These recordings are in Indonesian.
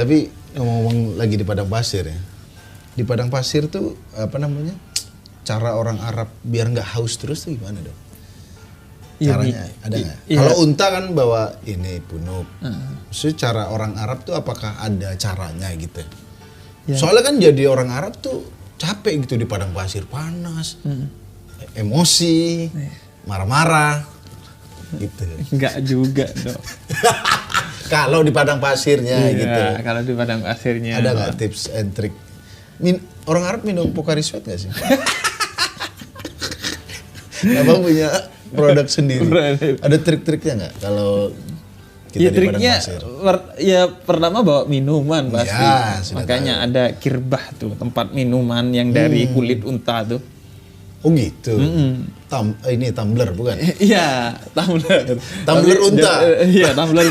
Tapi ngomong-ngomong lagi di padang pasir ya. Di padang pasir tuh cara orang Arab biar nggak haus terus tuh gimana dong? Caranya ada nggak? Kalau unta kan bawa ini punuk. Maksudnya cara orang Arab tuh apakah ada caranya gitu? Ya. Soalnya kan jadi orang Arab tuh capek gitu di padang pasir, panas, emosi, marah-marah, gitu. Enggak juga dong. Kalau di padang pasirnya gitu. Kalau di padang pasirnya. Ada nggak tips and trick? Orang Arab minum Pocari Sweat nggak sih? Abang punya produk sendiri. Ada trik-triknya nggak kalau kita di padang pasir? Pertama bawa minuman pasti. Ya, makanya tahu. Ada kirbah tuh, tempat minuman yang dari kulit unta tuh. Oh gitu. Ini tumbler bukan? Iya, tumbler. Tumbler unta. Iya, tumbler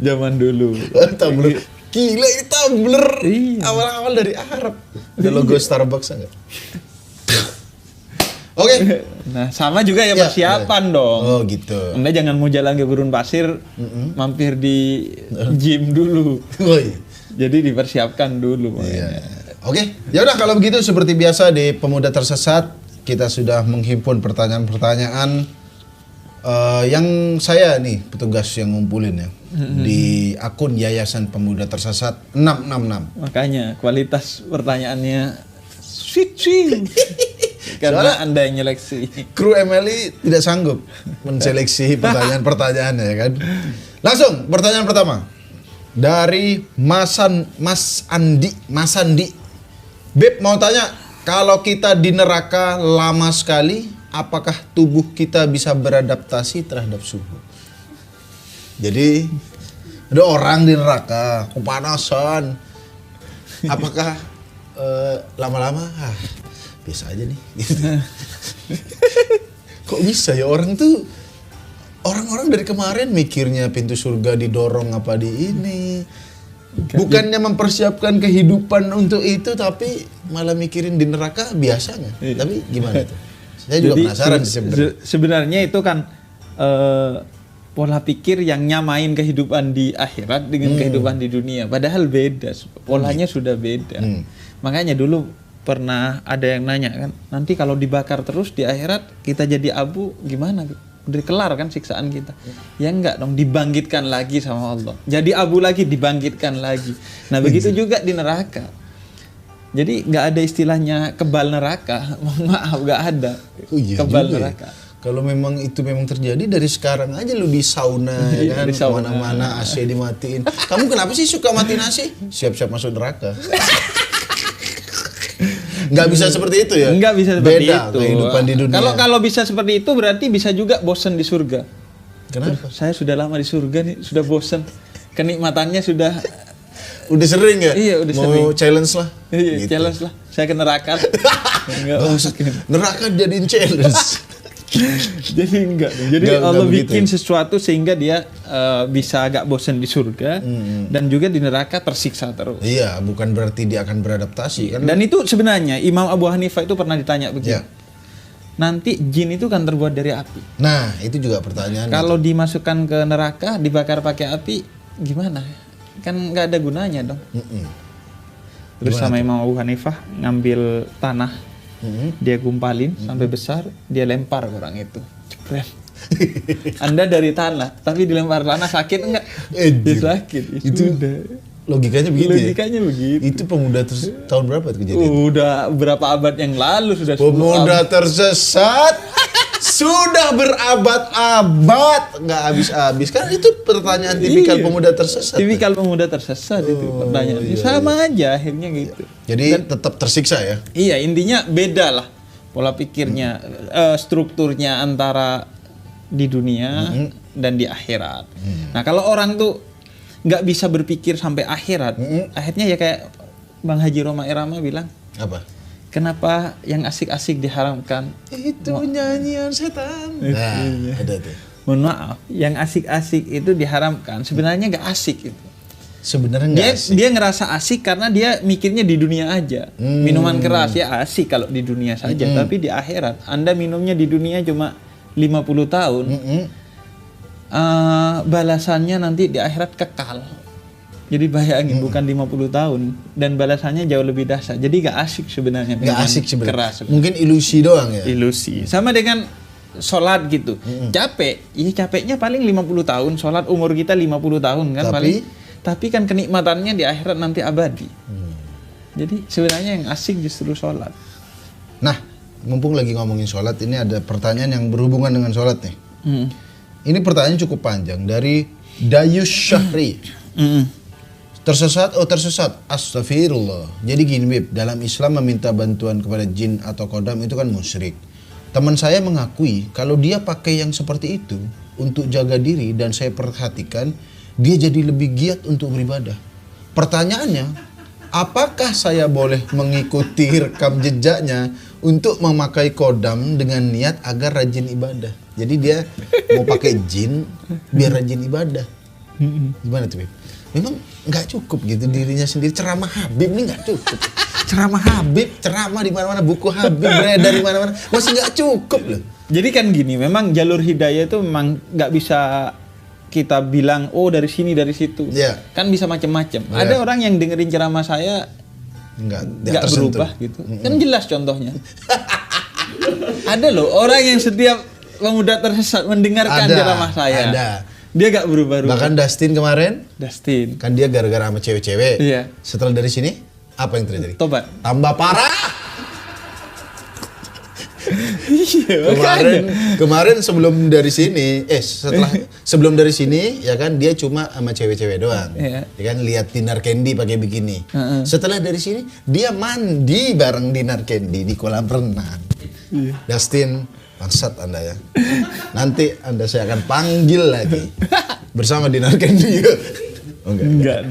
zaman dulu. Tumbler. Gila ini tumbler. Iya. Awal-awal dari Arab. Ada logo Starbucks enggak? Oke. Nah, sama juga ya persiapan dong. Oh gitu. Anda jangan mau jalan ke gurun pasir, mampir di gym dulu. Jadi dipersiapkan dulu. Iya. Oke, ya udah kalau begitu seperti biasa di Pemuda Tersesat kita sudah menghimpun pertanyaan-pertanyaan yang saya nih petugas yang ngumpulin ya di akun Yayasan Pemuda Tersesat 666. Makanya kualitas pertanyaannya sweet. Karena soalnya Anda yang nyeleksi. Kru MLI tidak sanggup menseleksi pertanyaan-pertanyaannya ya kan. Langsung pertanyaan pertama dari Mas Andi. Beb mau tanya, kalau kita di neraka lama sekali, apakah tubuh kita bisa beradaptasi terhadap suhu? Jadi ada orang di neraka kepanasan, apakah lama-lama biasa aja nih gitu. Kok bisa ya orang dari kemarin mikirnya pintu surga didorong apa di ini, bukannya mempersiapkan kehidupan untuk itu tapi malah mikirin di neraka biasanya. Tapi gimana tuh? Saya juga penasaran sih sebenarnya itu kan pola pikir yang nyamain kehidupan di akhirat dengan kehidupan di dunia, padahal beda, polanya sudah beda. Makanya dulu pernah ada yang nanya kan, nanti kalau dibakar terus di akhirat kita jadi abu gimana? Udah kelar kan siksaan kita? Ya enggak dong, dibangkitkan lagi sama Allah. Jadi abu lagi, dibangkitkan lagi. Nah begitu juga di neraka. Jadi nggak ada istilahnya kebal neraka, maaf nggak ada kebal neraka. Kalau memang itu terjadi dari sekarang aja lu di sauna ya kan, mana-mana AC dimatiin. Kamu kenapa sih suka matiin AC? Siap-siap masuk neraka. Nggak bisa seperti itu ya? Nggak bisa seperti Beda itu. Kehidupan di dunia. Kalau bisa seperti itu berarti bisa juga bosan di surga. Kenapa? Saya sudah lama di surga nih, sudah bosan. Kenikmatannya sudah sering ya? Iya, udah mau sering. Challenge lah. Iya, gitu. Challenge lah. Saya ke neraka. Neraka jadiin challenge. Jadi enggak. Jadi Allah bikin sesuatu sehingga dia bisa agak bosan di surga dan juga di neraka tersiksa terus. Iya, bukan berarti dia akan beradaptasi kan. Dan itu sebenarnya Imam Abu Hanifah itu pernah ditanya begini. Ya. Nanti jin itu kan terbuat dari api. Nah, itu juga pertanyaan. Kalau dimasukkan ke neraka, dibakar pakai api, gimana? Kan nggak ada gunanya dong. Terus sama Imam Abu Hanifah ngambil tanah. Dia gumpalin sampai besar, dia lempar ke orang itu. Jepret. Anda dari tanah, tapi dilempar tanah sakit enggak? Sakit. Itu logikanya begitu. Logikanya begitu. Itu pemuda tahun berapa itu kejadian? Udah berapa abad yang lalu sudah. Pemuda tersesat sudah berabad-abad nggak habis-habis kan, itu pertanyaan tipikal pemuda tersesat. Tipikal pemuda tersesat itu pertanyaannya. Sama aja akhirnya gitu. Jadi tetap tersiksa ya? Iya, intinya beda lah pola pikirnya, strukturnya antara di dunia dan di akhirat. Nah kalau orang tuh nggak bisa berpikir sampai akhirat, akhirnya ya kayak Bang Haji Roma Irama bilang. Apa? Kenapa yang asik-asik diharamkan? Itu nyanyian setan. Nah, ada tuh. Mohon maaf, yang asik-asik itu diharamkan. Sebenarnya nggak asik itu. Sebenarnya nggak asik. Dia ngerasa asik karena dia mikirnya di dunia aja. Minuman keras ya asik kalau di dunia saja, tapi di akhirat Anda minumnya di dunia cuma 50 tahun. Balasannya nanti di akhirat kekal. Jadi bayangin bukan 50 tahun dan balasannya jauh lebih dahsyat. Jadi gak asik sebenarnya. Nggak asik sebenarnya. Keras. Mungkin ilusi doang ya. Ilusi. Sama dengan sholat gitu. Capek. Iya capeknya paling 50 tahun. Sholat umur kita 50 tahun kan paling. Tapi kan kenikmatannya di akhirat nanti abadi. Jadi sebenarnya yang asik justru sholat. Nah, mumpung lagi ngomongin sholat, ini ada pertanyaan yang berhubungan dengan sholat nih. Ini pertanyaan cukup panjang dari Dayus Syahri. Tersesat, astagfirullah. Jadi gini Bib, dalam Islam meminta bantuan kepada jin atau kodam itu kan musyrik. Teman saya mengakui kalau dia pakai yang seperti itu untuk jaga diri, dan saya perhatikan dia jadi lebih giat untuk beribadah. Pertanyaannya, apakah saya boleh mengikuti rekam jejaknya untuk memakai kodam dengan niat agar rajin ibadah? Jadi dia mau pakai jin biar rajin ibadah. Gimana tuh Bib? Memang nggak cukup gitu dirinya sendiri. Ceramah Habib ini nggak cukup. Ceramah Habib, ceramah di mana-mana, buku Habib beredar di mana-mana, masih nggak cukup loh. Jadi kan gini, memang jalur hidayah itu memang nggak bisa kita bilang oh dari sini dari situ. Kan bisa macam-macam. Ada orang yang dengerin ceramah saya nggak berubah gitu. Kan jelas contohnya. Ada loh orang yang setiap pemuda tersesat mendengarkan ceramah saya. Ada. Dia gak berubah-ubah. Bahkan Dustin kemarin. Kan dia gara-gara sama cewek-cewek. Iya. Setelah dari sini, apa yang terjadi? Tobat. Tambah parah. Kemarin sebelum dari sini, sebelum dari sini, ya kan dia cuma sama cewek-cewek doang. Iya. Ya kan lihat Dinar Candy pakai bikini. Setelah dari sini, dia mandi bareng Dinar Candy di kolam renang. Iya. Dustin, bangsat Anda ya. Nanti saya akan panggil lagi bersama Dinar Candy. Oh, enggak.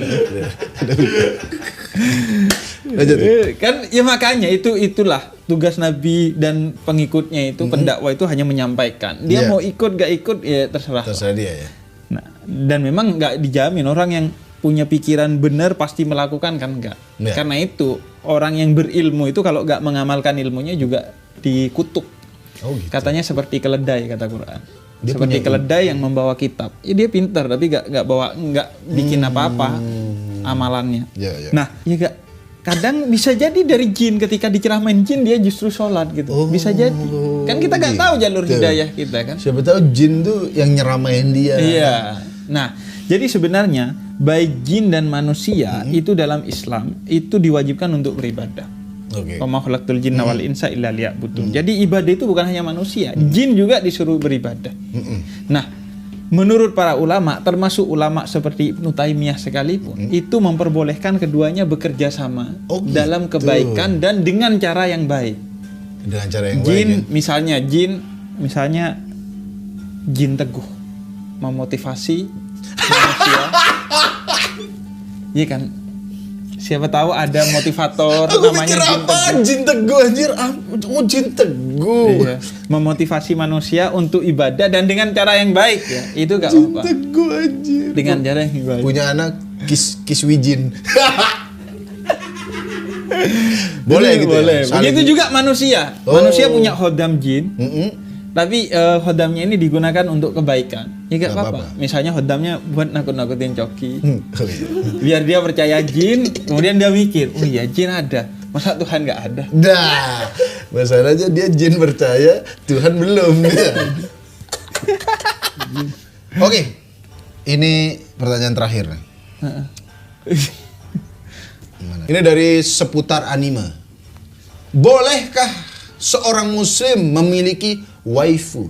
Kan ya makanya itulah tugas Nabi dan pengikutnya itu, pendakwah itu hanya menyampaikan. Dia mau ikut gak ikut ya terserah dia ya. Nah, dan memang nggak dijamin orang yang punya pikiran benar pasti melakukan kan enggak. Karena itu orang yang berilmu itu kalau nggak mengamalkan ilmunya juga dikutuk. Oh, gitu. Katanya seperti keledai kata Quran. Dia seperti keledai yang membawa kitab. Ya dia pintar tapi nggak bikin apa-apa amalannya. Nah, ya kadang bisa jadi dari jin, ketika diceramain jin dia justru sholat gitu. Bisa jadi. Kan kita nggak tahu jalur hidayah kita kan. Siapa tahu jin tuh yang nyeramain dia. Iya. Nah, jadi sebenarnya baik jin dan manusia itu dalam Islam itu diwajibkan untuk beribadah. Wa ma khalaqtul jinna wal insa illa liya'budun. Jadi ibadah itu bukan hanya manusia, jin juga disuruh beribadah. Nah, menurut para ulama, termasuk ulama seperti Ibnu Taimiyah sekalipun, itu memperbolehkan keduanya bekerja sama dalam kebaikan dan dengan cara yang baik. Dengan cara yang baik. Misalnya jin teguh memotivasi manusia. Iya kan? Siapa tahu ada motivator namanya Jin Teguh anjir. Jin Teguh. Iya. Memotivasi manusia untuk ibadah dan dengan cara yang baik ya. Itu enggak apa-apa. Jin Teguh anjir. Dengan cara yang baik. Punya anak Kiswijin. Boleh gitu. Boleh. Ya? Begitu juga manusia. Manusia punya khodam jin. Tapi khodamnya ini digunakan untuk kebaikan. Ya gak apa-apa. Misalnya khodamnya buat nakut-nakutin Coki. Biar dia percaya jin, kemudian dia mikir, oh iya jin ada. Masa Tuhan gak ada? Nah, masalahnya dia jin percaya, Tuhan belum. Oke, ini pertanyaan terakhir. Ini dari seputar anime. Bolehkah seorang muslim memiliki waifu,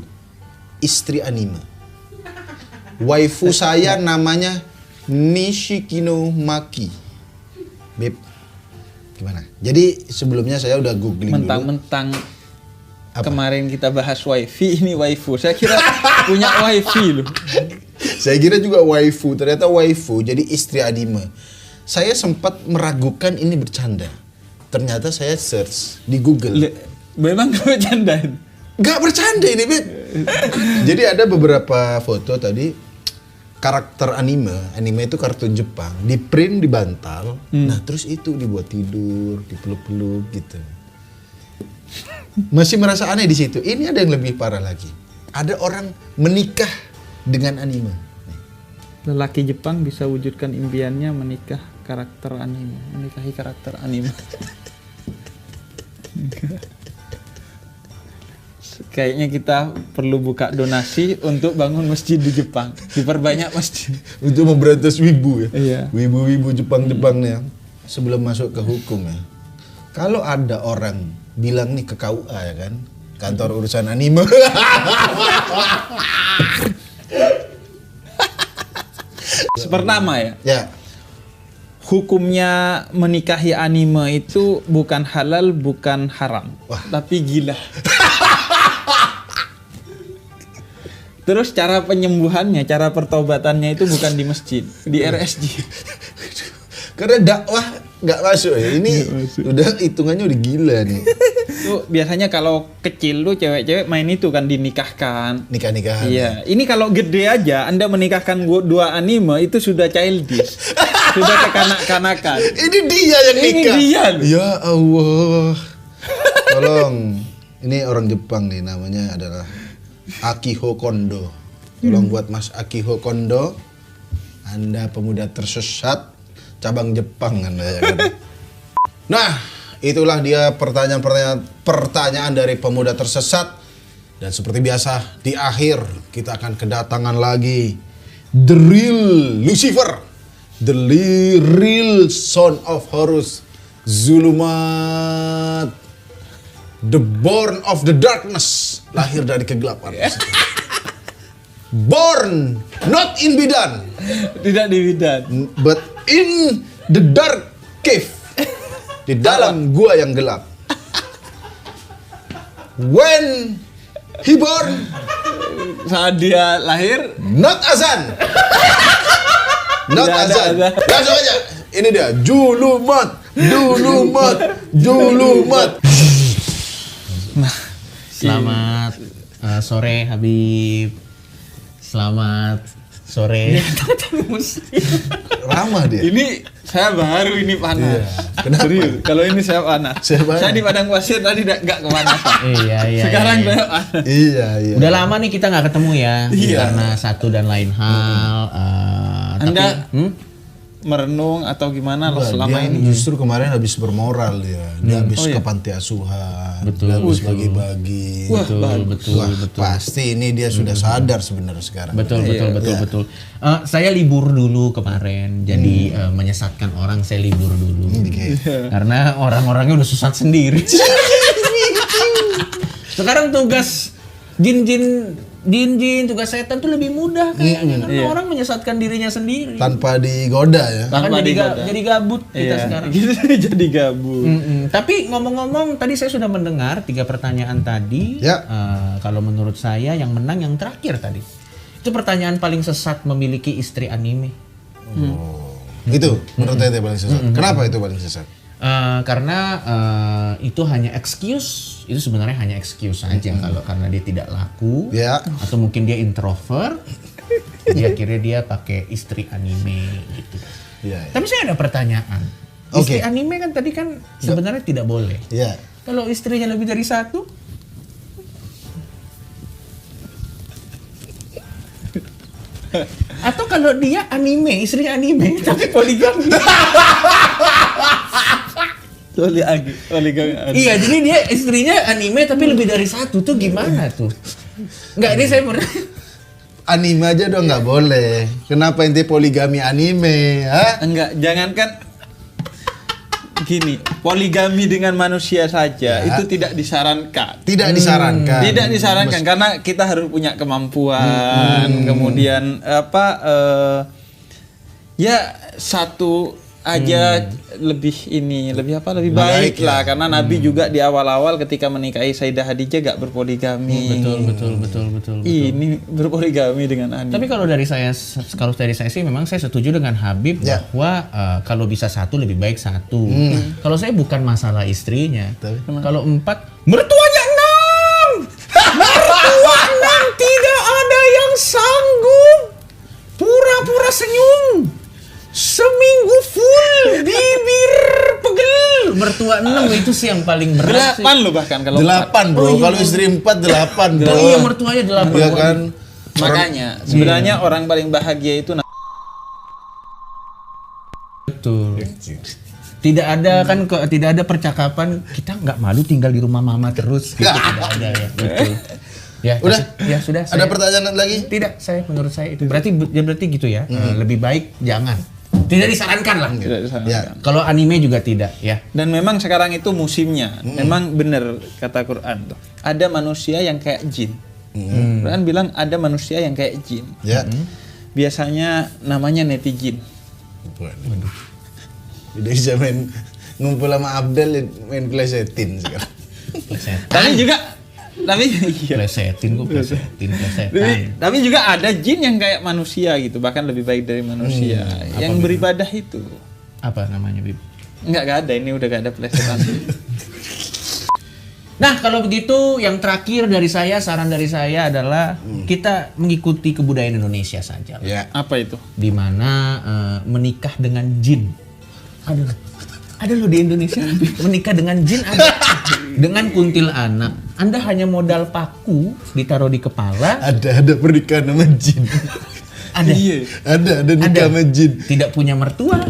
istri anime? Waifu saya namanya Nishikino Maki. Beb, gimana? Jadi sebelumnya saya udah googling mentang-mentang kemarin kita bahas wifi, ini waifu. Saya kira punya wifi loh. Saya kira juga waifu, ternyata waifu jadi istri anime. Saya sempat meragukan ini bercanda. Ternyata saya search di Google. Memang gak bercanda? Gak bercanda ini, Beb. Jadi ada beberapa foto tadi karakter anime itu kartun Jepang, di print di bantal. Nah, terus itu dibuat tidur, dipeluk-peluk gitu. Masih merasa aneh di situ. Ini ada yang lebih parah lagi. Ada orang menikah dengan anime. Lelaki Jepang bisa wujudkan impiannya menikahi karakter anime. Kayaknya kita perlu buka donasi untuk bangun masjid di Jepang, diperbanyak masjid. Untuk memberantas wibu ya. Iya. Wibu-wibu Jepang nih ya. Sebelum masuk ke hukum ya. Kalau ada orang bilang nih ke KUA ya kan, kantor urusan anime. Pertama ya. Ya. Hukumnya menikahi anime itu bukan halal, bukan haram. Wah. Tapi gila. Terus cara penyembuhannya, cara pertobatannya itu bukan di masjid, di RSJ. Karena dakwah nggak masuk ya. Ini udah hitungannya udah gila nih. Tuh biasanya kalau kecil tuh cewek-cewek main itu kan dinikahkan. Nikah-nikahan. Iya, ini kalau gede aja Anda menikahkan dua anime itu sudah childish. Sudah kekanak-kanakan. Ini dia yang nikah. Ini dia loh. Ya Allah. Tolong. Ini orang Jepang nih, namanya adalah Akiho Kondo. Tolong buat Mas Akiho Kondo. Anda pemuda tersesat cabang Jepang Anda ya kan. Nah, itulah dia pertanyaan dari pemuda tersesat. Dan seperti biasa di akhir kita akan kedatangan lagi The Real Lucifer, The Real Son of Horus, Zulumat, The Born of the Darkness, lahir dari kegelapan. Born not in bidan, Tidak di bidan. but in the dark cave, di dalam gua yang gelap. When he born, Saat dia lahir, not azan, not Tidak ada azan. azan. Langsung aja, ini dia Julumat, Julumat, Julumat. Selamat sore Habib. Selamat sore. Ramah dia. ini saya baru ini panas. Iya. Kenapa? Serius, kalau ini saya panas. Saya di padang pasir tadi nggak kepanasan. Iya. Sekarang iya. saya panas. Iya, iya. Udah lama nih kita nggak ketemu ya. Iya. Karena satu dan lain hal. Anda tapi, merenung atau gimana Wah, selama dia ini? justru kemarin habis bermoral dia. Dia habis Oh, iya. ke panti asuhan. Betul, Dia habis betul. bagi-bagi. Wah, betul. Pasti ini dia sudah sadar sebenarnya sekarang. Betul. Iya. Saya libur dulu kemarin, jadi menyesatkan orang. Saya libur dulu karena orang-orangnya udah sesat sendiri. Sekarang tugas jin, tugas setan tuh lebih mudah kayaknya karena orang menyesatkan dirinya sendiri. Tanpa digoda ya. Kan Tanpa jadi, digoda. jadi gabut kita Iya, sekarang. gitu jadi gabut. Tapi ngomong-ngomong, tadi saya sudah mendengar 3 pertanyaan tadi. Ya. Kalau menurut saya yang menang yang terakhir tadi. Itu pertanyaan paling sesat, memiliki istri anime. Itu menurut saya paling sesat. Kenapa itu paling sesat? Karena itu hanya excuse, itu sebenarnya hanya excuse saja kalau karena dia tidak laku, Ya. atau mungkin dia introvert, dia akhirnya dia pakai istri anime gitu. Iya. Tapi saya ada pertanyaan, istri anime kan tadi kan sebenarnya tidak boleh. Iya. Kalau istrinya lebih dari satu, atau kalau dia anime, istrinya anime tapi poligami. Poligami. Iya, jadi dia istrinya anime tapi lebih dari satu tuh gimana tuh? Enggak, ini saya pernah. Anime aja dong nggak boleh. Kenapa inti poligami anime? Ha? Enggak, jangankan gini, poligami dengan manusia saja itu tidak disarankan. Tidak disarankan. Tidak disarankan karena kita harus punya kemampuan, kemudian ya satu aja lebih baik Baik, lah ya. karena Nabi juga di awal-awal ketika menikahi Sayyidah Khadijah gak berpoligami. Betul. Ini berpoligami dengan anime. Tapi kalau dari saya sih memang saya setuju dengan Habib Ya. bahwa kalau bisa satu lebih baik satu. Kalau saya bukan masalah istrinya. Kalau 4, mertuanya 6. Mertua 6 tidak ada yang sanggup pura-pura senyum. Seminggu full bibir pegel. Mertua 6 itu sih yang paling berat sih. 8 loh bahkan kalau 8 bro. Kalau istri 4 8 bro. Oh iya, mertuanya 8. Iya kan. Makanya sebenarnya orang paling bahagia itu Betul. Tidak ada kan tidak ada percakapan kita nggak malu tinggal di rumah mama terus gitu, tidak ada ya. Betul. Ya, Udah? Ya sudah. Ada pertanyaan lagi? Tidak, menurut saya itu. Berarti gitu ya. Lebih baik jangan. Tidak disarankan lah. Tidak disarankan. Ya. Kalau anime juga tidak ya. Dan memang sekarang itu musimnya. Memang benar kata Quran tuh. Ada manusia yang kayak jin. Quran bilang ada manusia yang kayak jin. Ya. Biasanya namanya netizen. Waduh. Udah bisa main ngumpul sama Abdel main plesetin sekarang. Tapi juga ada jin yang kayak manusia gitu, bahkan lebih baik dari manusia. Yang beribadah itu. Apa namanya, Bib? Enggak ada, ini udah gak ada plesetan. Nah, kalau begitu yang terakhir dari saya, saran dari saya adalah kita mengikuti kebudayaan Indonesia saja. Ya. Apa itu? Di mana menikah dengan jin. Ada loh di Indonesia menikah dengan jin ada. Dengan kuntilanak. Anda hanya modal paku ditaruh di kepala. Ada pernikahan sama jin. Ada. Iya. Ada nikah sama jin. Tidak punya mertua.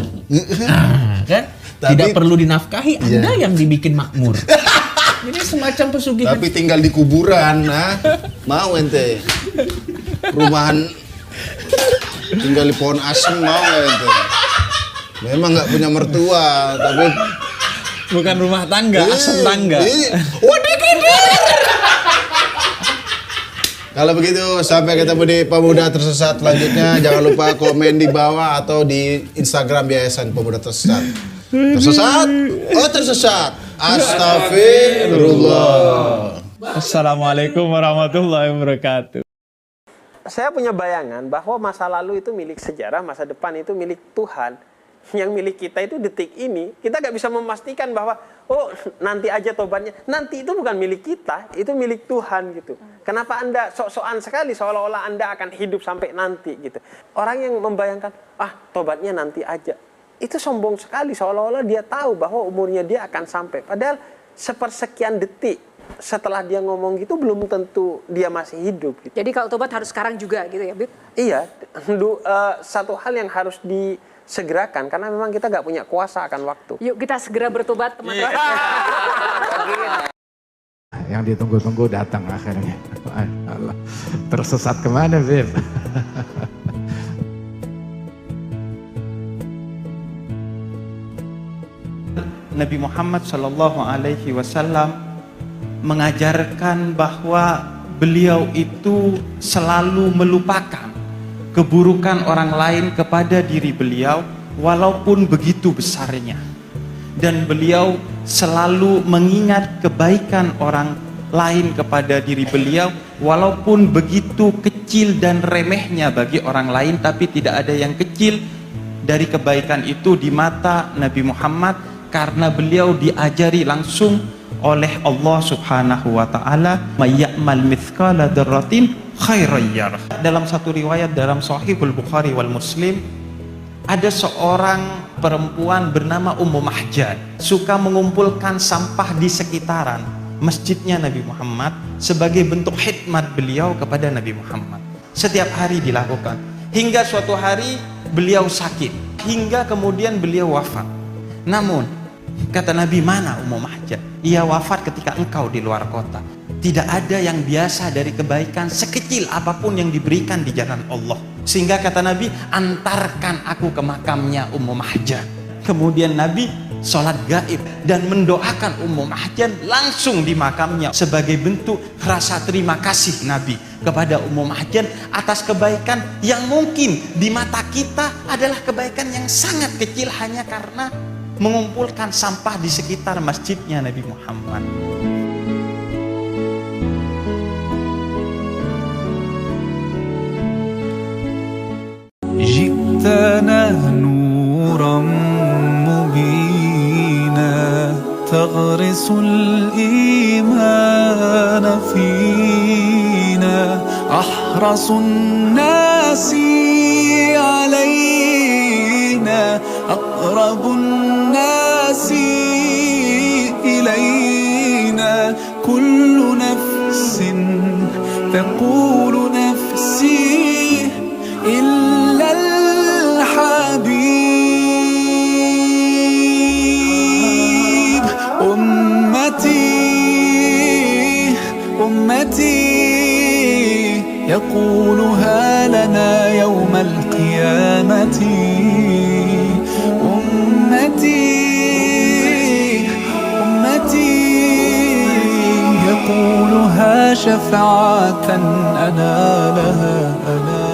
Kan? Tidak perlu dinafkahi, Anda yang dibikin makmur. Jadi semacam pesugihan. Tapi tinggal di kuburan, nah. Mau ente. Perumahan tinggal di pohon asem mau ente. Memang nggak punya mertua, tapi Bukan rumah tangga, asam tangga. Kalau begitu sampai ketemu di Pemuda Tersesat selanjutnya. Jangan lupa komen di bawah atau di Instagram Yayasan Pemuda Tersesat. Tersesat? Oh tersesat. Astagfirullah. Assalamualaikum warahmatullahi wabarakatuh. Saya punya bayangan bahwa masa lalu itu milik sejarah, masa depan itu milik Tuhan. Yang milik kita itu detik ini, kita nggak bisa memastikan bahwa oh nanti aja tobatnya. Nanti itu bukan milik kita, itu milik Tuhan gitu. Kenapa Anda sok-sokan sekali seolah-olah Anda akan hidup sampai nanti gitu. Orang yang membayangkan tobatnya nanti aja, itu sombong sekali seolah-olah dia tahu bahwa umurnya dia akan sampai. Padahal sepersekian detik setelah dia ngomong gitu belum tentu dia masih hidup gitu. Jadi kalau tobat harus sekarang juga gitu ya, Bib? Iya, satu hal yang harus disegerakan karena memang kita nggak punya kuasa akan waktu. Yuk kita segera bertobat, teman-teman. Yang ditunggu-tunggu datang akhirnya. Allah. Tersesat kemana, Bib? Nabi Muhammad SAW mengajarkan bahwa beliau itu selalu melupakan keburukan orang lain kepada diri beliau walaupun begitu besarnya, dan beliau selalu mengingat kebaikan orang lain kepada diri beliau walaupun begitu kecil dan remehnya bagi orang lain, tapi tidak ada yang kecil dari kebaikan itu di mata Nabi Muhammad karena beliau diajari langsung oleh Allah Subhanahu wa taala, "May ya'mal mithqala dzarratin khairan yarah." Dalam satu riwayat dalam Sahihul Bukhari wal Muslim, ada seorang perempuan bernama Ummu Mahjan suka mengumpulkan sampah di sekitaran masjidnya Nabi Muhammad sebagai bentuk khidmat beliau kepada Nabi Muhammad. Setiap hari dilakukan hingga suatu hari beliau sakit hingga kemudian beliau wafat. Namun kata Nabi, "Mana Ummu Mahjan? Ia wafat ketika engkau di luar kota." Tidak ada yang biasa dari kebaikan sekecil apapun yang diberikan di jalan Allah. Sehingga kata Nabi, "Antarkan aku ke makamnya Ummu Mahjan." Kemudian Nabi sholat gaib dan mendoakan Ummu Mahjan langsung di makamnya sebagai bentuk rasa terima kasih Nabi kepada Ummu Mahjan atas kebaikan yang mungkin di mata kita adalah kebaikan yang sangat kecil hanya karena mengumpulkan sampah di sekitar masjidnya Nabi Muhammad. جئتنا نورا مبينا تغرس الإيمان فينا أحرص الناس علينا أقرب الناس إلينا كل نفس تقول نفسي إلا الحبيب يقولها لنا يوم القيامة. أمتي أمتي يقولها شفاعة أنا لها أنا